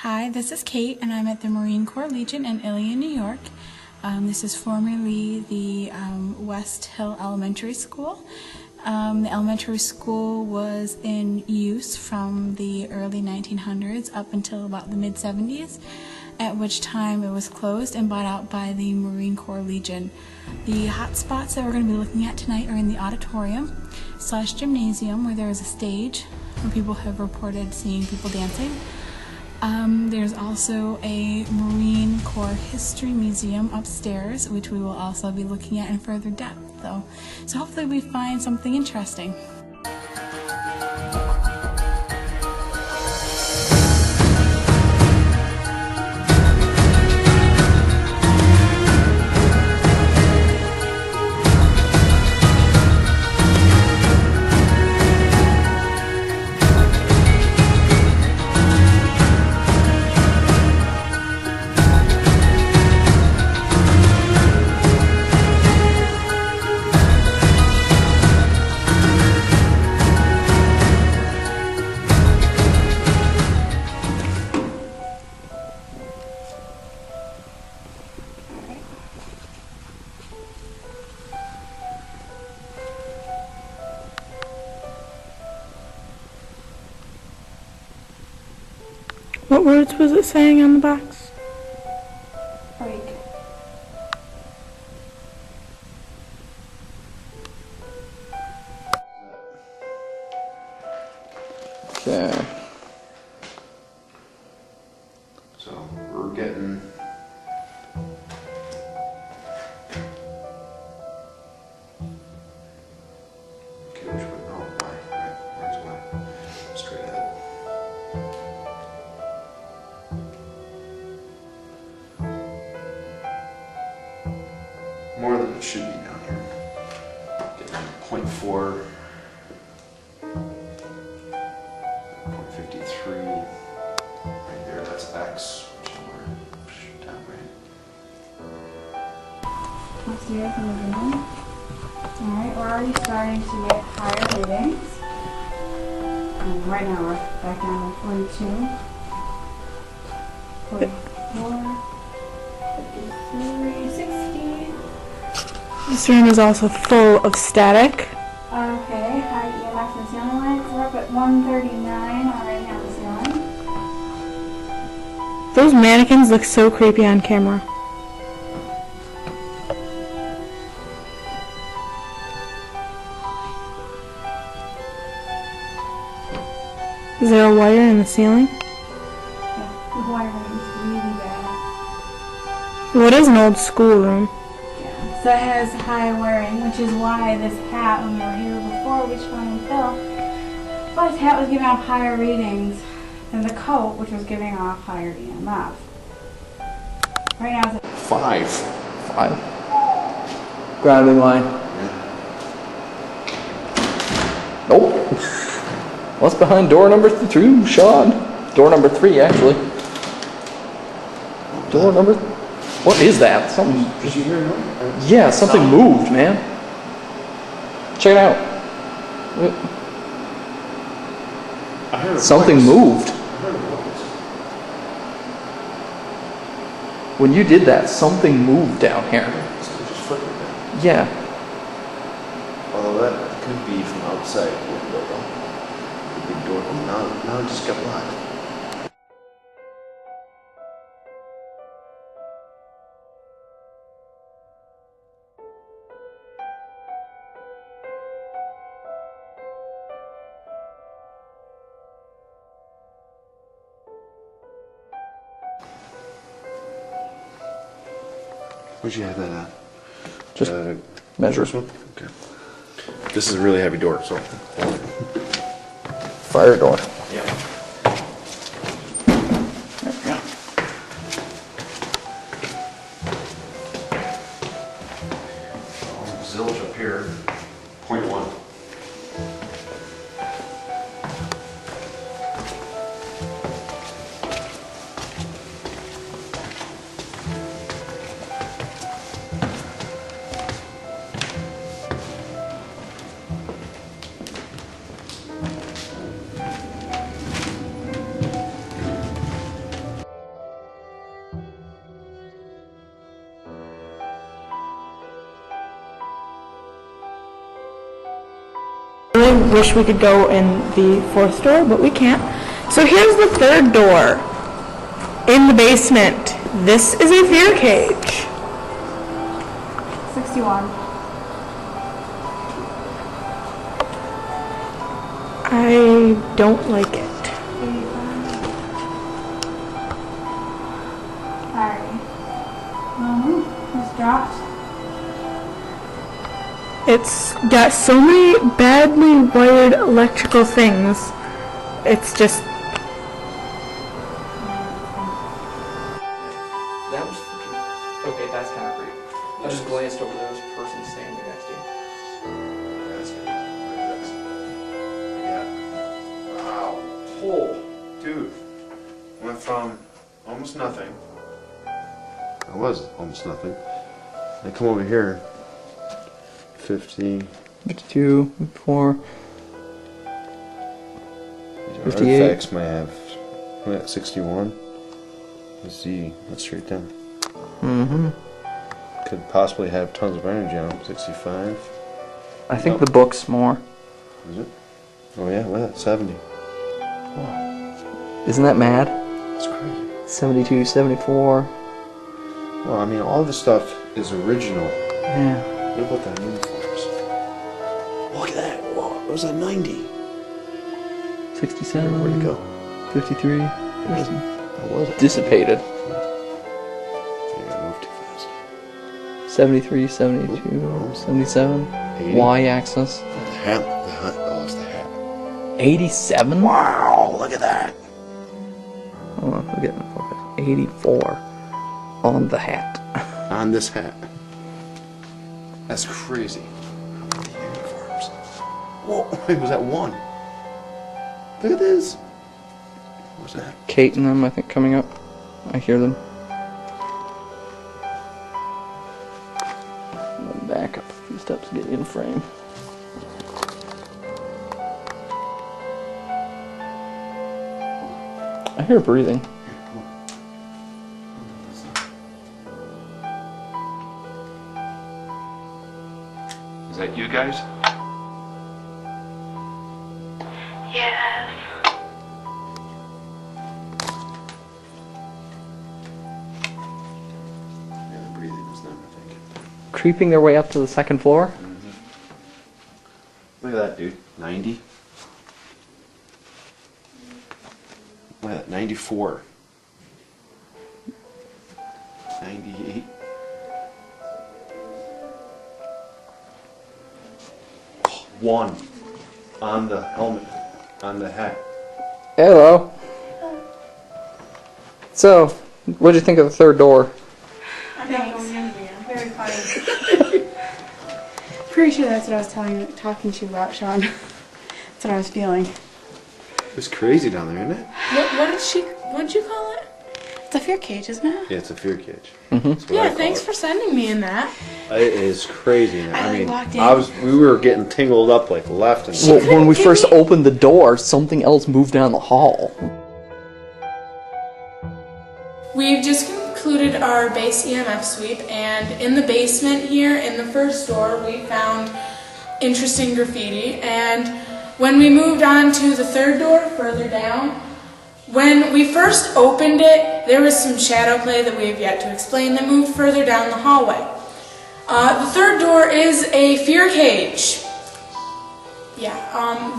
Hi, this is Kate, and I'm at the Marine Corps Legion in Ilion, New York. This is formerly the West Hill Elementary School. The elementary school was in use from the early 1900s up until about the mid-70s, at which time it was closed and bought out by the Marine Corps Legion. The hot spots that we're going to be looking at tonight are in the auditorium / gymnasium, where there is a stage where people have reported seeing people dancing. There's also a Marine Corps History Museum upstairs, which we will also be looking at in further depth, though. So hopefully we find something interesting. What words was it saying on the box? Break. Okay. So we're getting okay, which way? Oh, Y. Right. Where's Y? Straight ahead. More than it should be down here. Getting 0.4. 0.53. Right there, that's X. Somewhere down right. Upstairs in the room. Alright, we're already starting to get higher readings. Right now we're back down to 42, 44, 53, 60. This room is also full of static. Okay, high EMF in the ceiling lights. We're up at 139 already on the ceiling. Those mannequins look so creepy on camera. Is there a wire in the ceiling? Yeah, the wiring is really bad. What is an old schoolroom? Yeah, so it has high wiring, which is why this hat, when we were here before, we spun and Phil, but his hat was giving off higher readings than the coat, which was giving off higher EMF. Right now it's at 5. 5. Grounding line. Nope. What's behind door number 2, Sean? Door number 3, actually. Door number... What is that? Something... Did you hear it? Yeah, something moved, man. Check it out. I heard a Something voice. moved. I heard a voice. When you did that, something moved down here. Something just flickered down. Yeah. Although that could be from outside the window, though. The big door. Oh, now it just got locked. Where'd you have that at? Just measure. This one? Okay. This is a really heavy door, so. Fire door. Yeah. There we go. Zilch up here, 0.1. really wish we could go in the fourth door, but we can't. So here's the third door in the basement. This is a fear cage. 61. I don't like it. Sorry. Just dropped. It's got so many badly wired electrical things. It's just... That was freaking... Okay, that's kind of creepy. I just glanced over, there was a person standing next to you. That's crazy. Yeah. Wow. Oh. Dude. Went from almost nothing. I was almost nothing. I come over here. 50. 52, 54. 58. Artifacts might have. I'm at 61. Z. That's straight down. Mm-hmm. Could possibly have tons of energy on them. 65. I think the book's more. Is it? Oh yeah, look at that. 70. Isn't that mad? That's crazy. 72, 74. Well, I mean, all this stuff is original. Yeah. What about that uniforms? Look at that. Whoa, it was at 90. 67. Where'd it go? 53. What was it? Dissipated. Yeah, I moved too fast. 73, 72, 77. 80. Y-axis. The hat. The hat. Oh, it's the hat. 87? Wow, look at that. Hold on, we're getting focus. 84 on the hat. On this hat. That's crazy. The uniforms. Whoa, it was at 1. Look at this. What was that? Kate and them, I think, coming up. I hear them. I'm gonna back up a few steps to get you in frame. I hear breathing. Is that you guys? Yes. Yeah, the breathing was them, I think. Creeping their way up to the second floor? Look at that, dude. 90. Look at that. 94. 98. One on the helmet, on the hat. Hello. So, what'd you think of the third door? Thanks. Very funny. Pretty sure that's what I was talking to you about, Sean. That's what I was feeling. It was crazy down there, isn't it? What'd you call it? It's a fear cage, isn't it? Yeah, it's a fear cage. Mm-hmm. That's what I call Thanks it. for sending me in that. It is crazy. I mean, walked in. we were getting tingled up like left and Well, when we first opened the door, something else moved down the hall. We've just concluded our base EMF sweep, and in the basement here, in the first door, we found interesting graffiti. And when we moved on to the third door, further down, when we first opened it, there was some shadow play that we have yet to explain that moved further down the hallway. The third door is a fear cage. Yeah,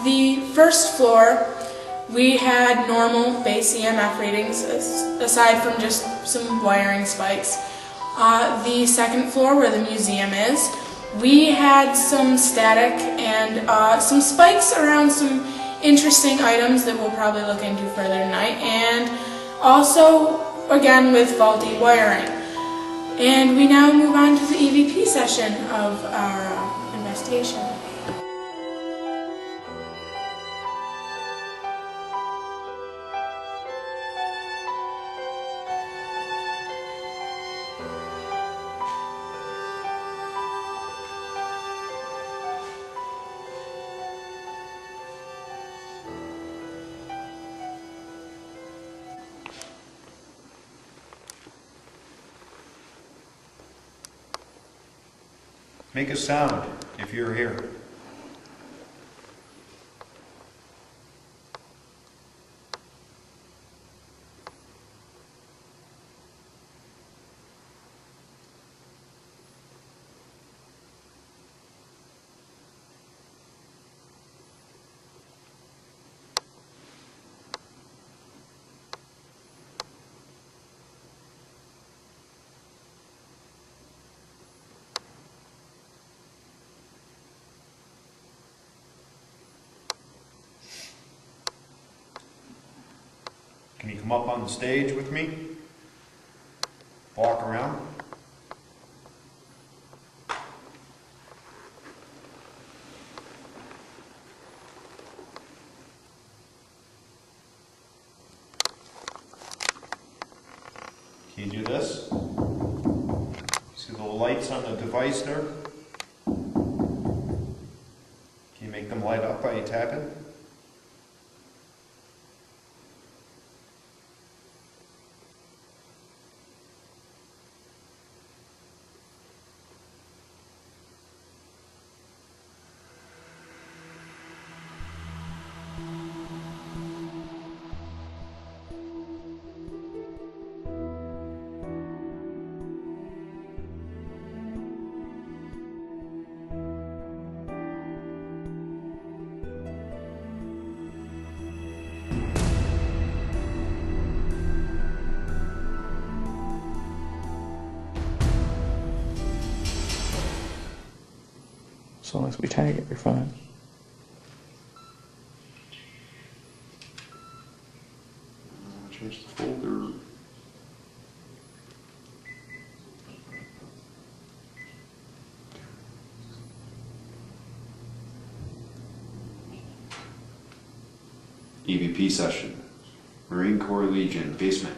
the first floor, we had normal base EMF readings, aside from just some wiring spikes. The second floor, where the museum is, we had some static and some spikes around some interesting items that we'll probably look into further tonight, and also, again, with faulty wiring. And we now move on to the EVP session of our investigation. Make a sound if you're here. Can you come up on the stage with me? Walk around. Can you do this? See the lights on the device there? Can you make them light up by tapping? As long as we tag it, you're fine. Change the folder. EVP session. Marine Corps Legion, basement.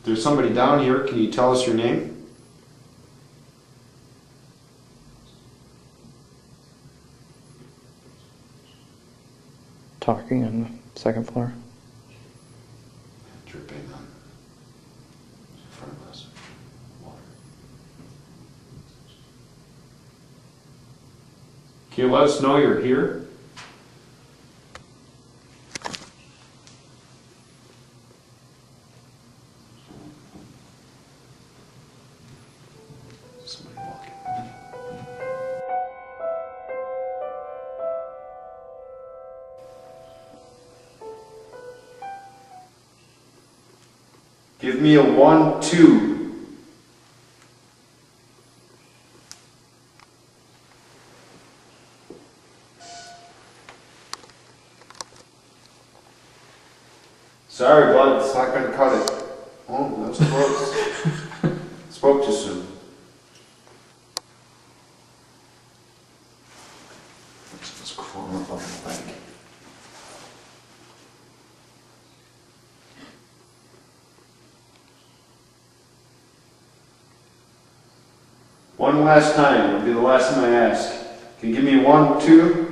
There's somebody down here. Can you tell us your name? Talking on the second floor. Dripping on in front of us. Water. Can you let us know you're here? Somebody walking. Give me a 1, 2. Sorry, bud, it's not going to cut it. Oh, that was close. Spoke too soon. Let's crawl up on the leg. One last time, it'll be the last time I ask. Can you give me a 1, 2?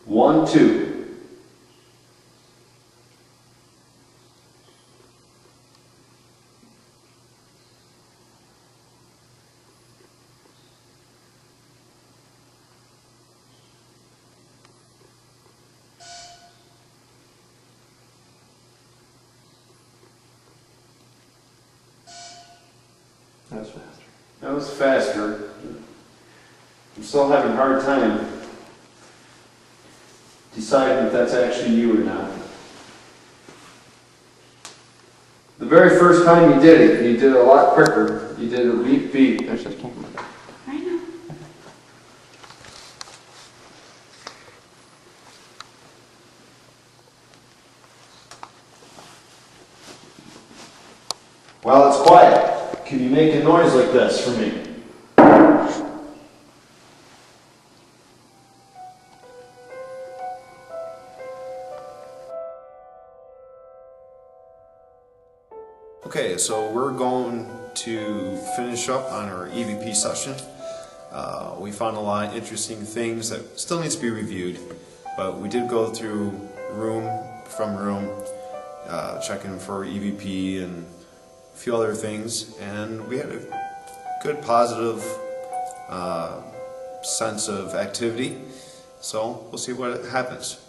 One, two. That was faster. That was faster. I'm still having a hard time deciding if that's actually you or not. The very first time you did it, you did it a lot quicker. You did a beep beep. There's this camera. I know. Well, it's quiet. Can you make a noise like this for me? Okay, so we're going to finish up on our EVP session. We found a lot of interesting things that still needs to be reviewed, but we did go through room from room, checking for EVP and a few other things, and we had a good positive sense of activity, so we'll see what happens.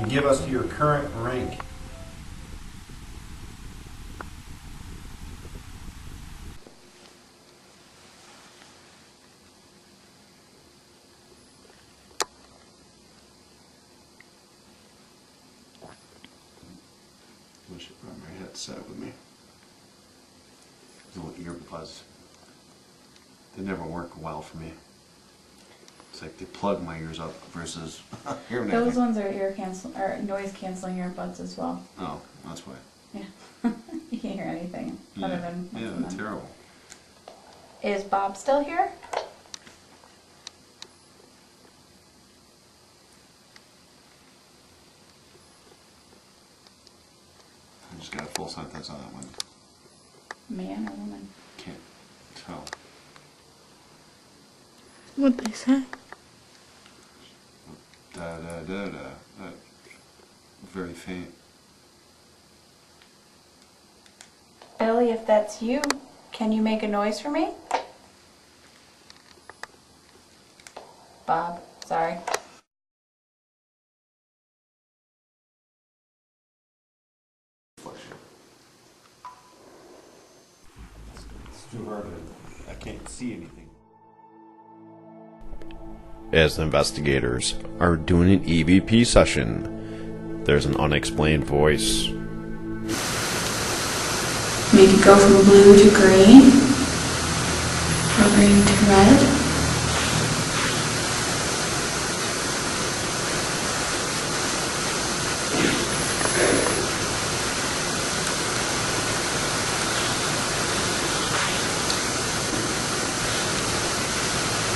and give us your current rank. I should bring my headset with me. The little earbuds. They never work well for me. It's like they plug my ears up versus hearing Those anything. ones are noise canceling earbuds as well. Oh, that's why. Yeah. You can't hear anything other than what's Yeah, in they're them. terrible. Is Bob still here? I just got a full sentence on that one. Man or woman? Can't tell. What'd they say? Da da da da. Very faint. Billy, if that's you, can you make a noise for me? Bob, sorry. It's too hard. I can't see anything. As the investigators are doing an EVP session, there's an unexplained voice. Make it go from blue to green, or green to red.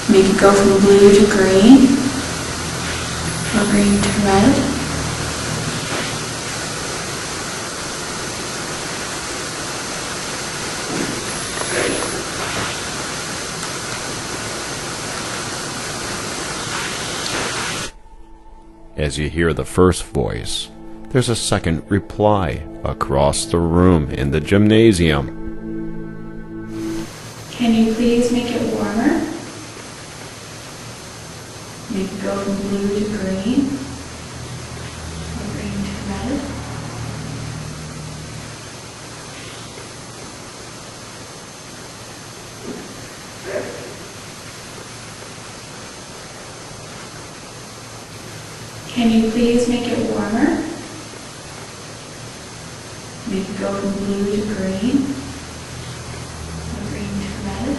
Make it go from blue to green, or green to red. As you hear the first voice, there's a second reply across the room in the gymnasium. Can you please make it warmer? Make it go from blue to green, or green to red. Can you please make it warmer? Make it go from blue to green, or green to red.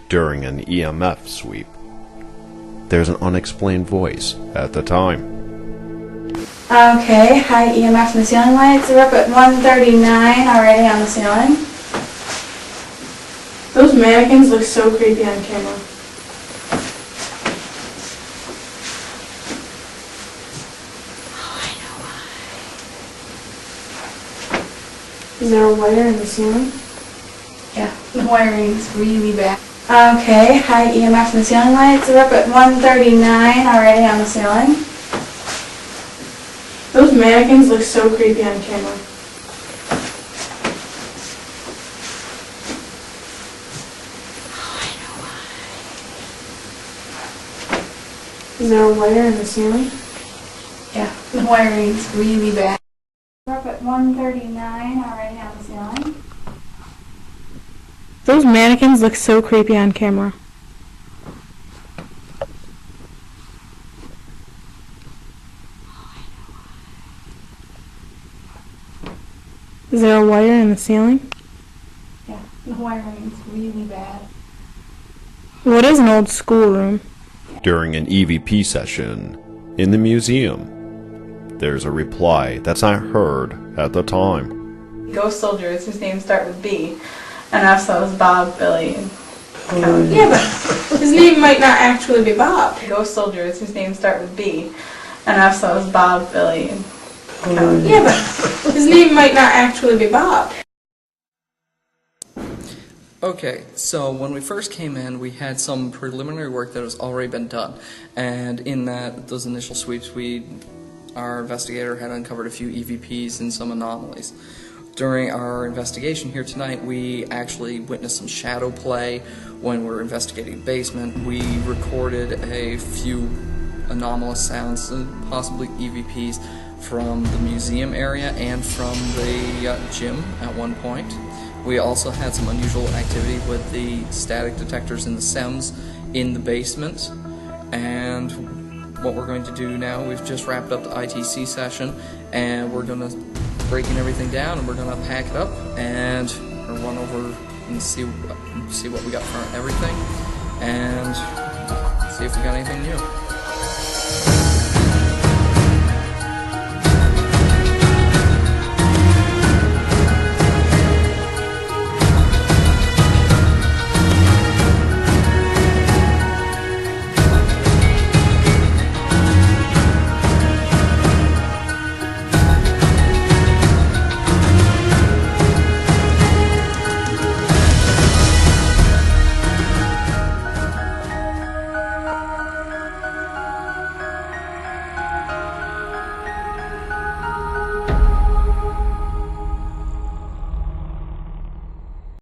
During an EMF sweep, there's an unexplained voice at the time. Okay, high EMF from the ceiling lights. We're up at 139 already on the ceiling. Those mannequins look so creepy on camera. Is there a wire in the ceiling? Yeah, the wiring's really bad. Okay, high EMF from the ceiling lights. We're up at 139 already on the ceiling. Those mannequins look so creepy on camera. Is there a wire in the ceiling? Yeah, the wiring's really bad. We're up at 139 already on the ceiling. Those mannequins look so creepy on camera. Is there a wire in the ceiling? Yeah, the wiring's really bad. What is an old schoolroom? During an EVP session in the museum, there's a reply that's not heard at the time. Ghost soldiers whose names start with B. And also was Bob, Billy, and Oh. Yeah, but his name might not actually be Bob. Ghost soldiers whose names start with B. And also was Bob, Billy, and Yeah, but his name might not actually be Bob. Okay, so when we first came in, we had some preliminary work that has already been done, and in those initial sweeps, our investigator had uncovered a few EVPs and some anomalies. During our investigation here tonight, we actually witnessed some shadow play when we were investigating the basement. We recorded a few anomalous sounds, possibly EVPs, from the museum area and from the gym at one point. We also had some unusual activity with the static detectors and the SEMs in the basement. And what we're going to do now, we've just wrapped up the ITC session, and we're going to breaking everything down, and we're going to pack it up and run over and see what we got for everything, and see if we got anything new.